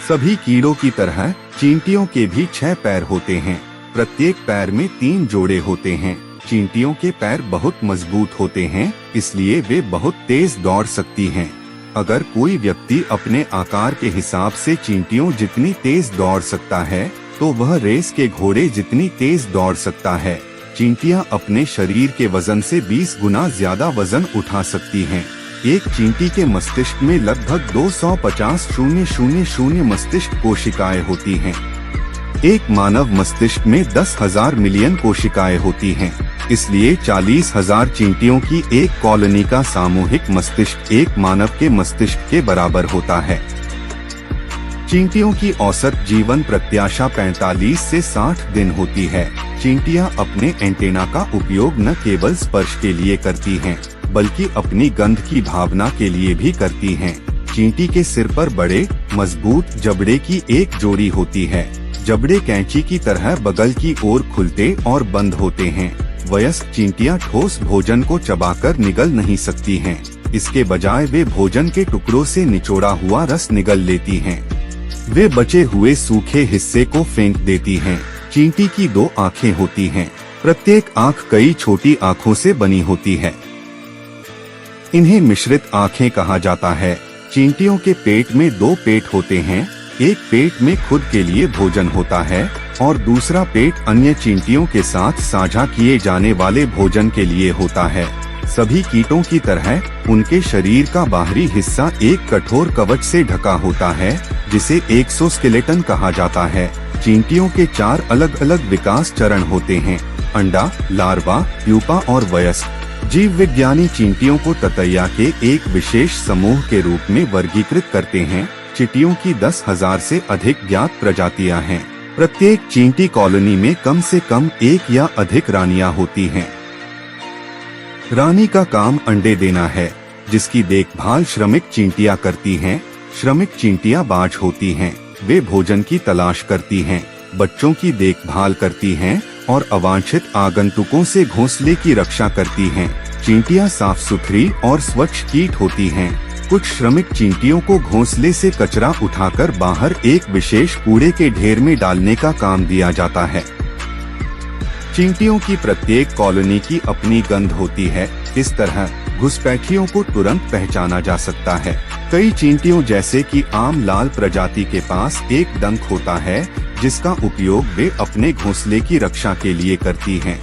सभी कीड़ों की तरह चींटियों के भी 6 पैर होते हैं। प्रत्येक पैर में 3 जोड़े होते हैं। चींटियों के पैर बहुत मजबूत होते हैं, इसलिए वे बहुत तेज दौड़ सकती हैं। अगर कोई व्यक्ति अपने आकार के हिसाब से चींटियों जितनी तेज दौड़ सकता है, तो वह रेस के घोड़े जितनी तेज दौड़ सकता है। चींटियां अपने शरीर के वजन से 20 गुना ज्यादा वजन उठा सकती हैं। एक चींटी के मस्तिष्क में लगभग 250,000 मस्तिष्क कोशिकाएं होती हैं। एक मानव मस्तिष्क में 10,000 मिलियन कोशिकाएं होती हैं। इसलिए 40,000 चींटियों की एक कॉलोनी का सामूहिक मस्तिष्क एक मानव के मस्तिष्क के बराबर होता है। चींटियों की औसत जीवन प्रत्याशा 45 से 60 दिन होती है। चींटियां अपने एंटेना का उपयोग न केवल स्पर्श के लिए करती हैं, बल्कि अपनी गंध की भावना के लिए भी करती हैं। चींटी के सिर पर बड़े, मजबूत जबड़े की एक जोड़ी होती है। जबड़े कैंची की तरह बगल की ओर खुलते और बंद होते हैं। वयस्क चींटियां ठोस भोजन को चबाकर निगल नहीं सकती हैं। इसके बजाय वे भोजन के टुकड़ों से निचोड़ा हुआ रस निगल लेती हैं। वे बचे हुए सूखे हिस्से को फेंक देती हैं। चींटी की 2 आँखें होती हैं। प्रत्येक आँख कई छोटी आँखों से बनी होती है। इन्हें मिश्रित आँखें कहा जाता है। चींटियों के पेट में 2 पेट होते हैं। एक पेट में खुद के लिए भोजन होता है और दूसरा पेट अन्य चींटियों के साथ साझा किए जाने वाले भोजन के लिए होता है। सभी कीटों की तरह उनके शरीर का बाहरी हिस्सा एक कठोर कवच से ढका होता है, जिसे एक्सोस्केलेटन कहा जाता है। चींटियों के 4 अलग अलग विकास चरण होते हैं: अंडा, लार्वा, प्यूपा और वयस्क। जीव विज्ञानी चींटियों को ततैया के एक विशेष समूह के रूप में वर्गीकृत करते हैं। चींटियों की 10,000 से अधिक ज्ञात प्रजातियां हैं। प्रत्येक चींटी कॉलोनी में कम से कम 1 या अधिक रानियां होती हैं। रानी का काम अंडे देना है, जिसकी देखभाल श्रमिक चींटियां करती हैं। श्रमिक चींटियां बाज होती हैं। वे भोजन की तलाश करती हैं, बच्चों की देखभाल करती हैं और अवांछित आगंतुकों से घोंसले की रक्षा करती हैं। चींटियां साफ सुथरी और स्वच्छ कीट होती हैं। कुछ श्रमिक चींटियों को घोंसले से कचरा उठाकर बाहर एक विशेष कूड़े के ढेर में डालने का काम दिया जाता है। चींटियों की प्रत्येक कॉलोनी की अपनी गंध होती है। इस तरह घुसपैठियों को तुरंत पहचाना जा सकता है। कई चींटियों जैसे कि आम लाल प्रजाति के पास एक डंक होता है, जिसका उपयोग वे अपने घोंसले की रक्षा के लिए करती हैं।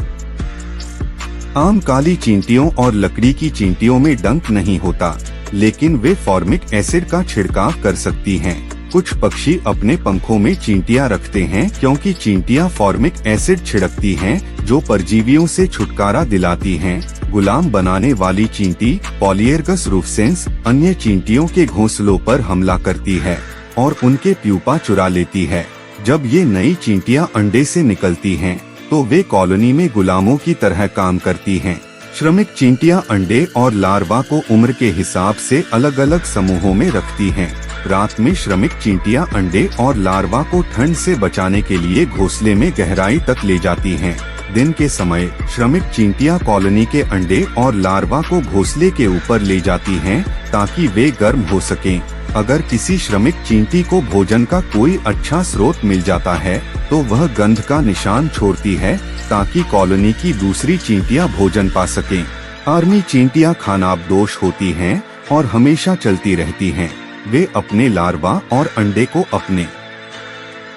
आम काली चींटियों और लकड़ी की चींटियों में डंक नहीं होता, लेकिन वे फॉर्मिक एसिड का छिड़काव कर सकती हैं। कुछ पक्षी अपने पंखों में चींटियां रखते हैं, क्योंकि चींटियां फॉर्मिक एसिड छिड़कती हैं, जो परजीवियों से छुटकारा दिलाती हैं। गुलाम बनाने वाली चींटी पॉलीएर्गस रूफसेंस अन्य चींटियों के घोंसलों पर हमला करती है और उनके प्यूपा चुरा लेती है। जब ये नई चींटियां अंडे से निकलती हैं, तो वे कॉलोनी में गुलामों की तरह काम करती हैं। श्रमिक चींटियां अंडे और लार्वा को उम्र के हिसाब से अलग अलग समूहों में रखती हैं। रात में श्रमिक चींटियां अंडे और लार्वा को ठंड से बचाने के लिए घोंसले में गहराई तक ले जाती हैं। दिन के समय श्रमिक चींटियां कॉलोनी के अंडे और लार्वा को घोंसले के ऊपर ले जाती हैं, ताकि वे गर्म हो सकें। अगर किसी श्रमिक चींटी को भोजन का कोई अच्छा स्रोत मिल जाता है, तो वह गंध का निशान छोड़ती है, ताकि कॉलोनी की दूसरी चींटियां भोजन पा सकें। आर्मी चींटियां खानाबदोश होती हैं और हमेशा चलती रहती हैं। वे अपने लार्वा और अंडे को अपने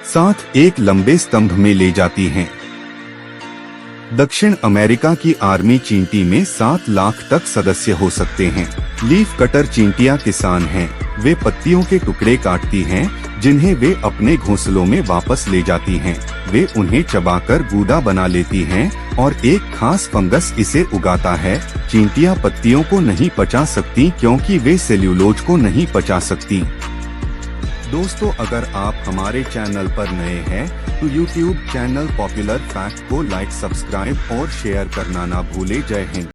साथ एक लंबे स्तंभ में ले जाती हैं। दक्षिण अमेरिका की आर्मी चींटी में 7 लाख तक सदस्य हो सकते हैं। लीफ कटर चींटियां किसान हैं। वे पत्तियों के टुकड़े काटती हैं, जिन्हें वे अपने घोंसलों में वापस ले जाती हैं। वे उन्हें चबाकर गूदा बना लेती हैं और एक खास फंगस इसे उगाता है। चींटियां पत्तियों को नहीं पचा सकती, क्योंकि वे सेल्यूलोज को नहीं पचा सकती। दोस्तों, अगर आप हमारे चैनल पर नए हैं, तो YouTube चैनल पॉपुलर फैक्ट को लाइक, सब्सक्राइब और शेयर करना ना भूले। जय हिंद।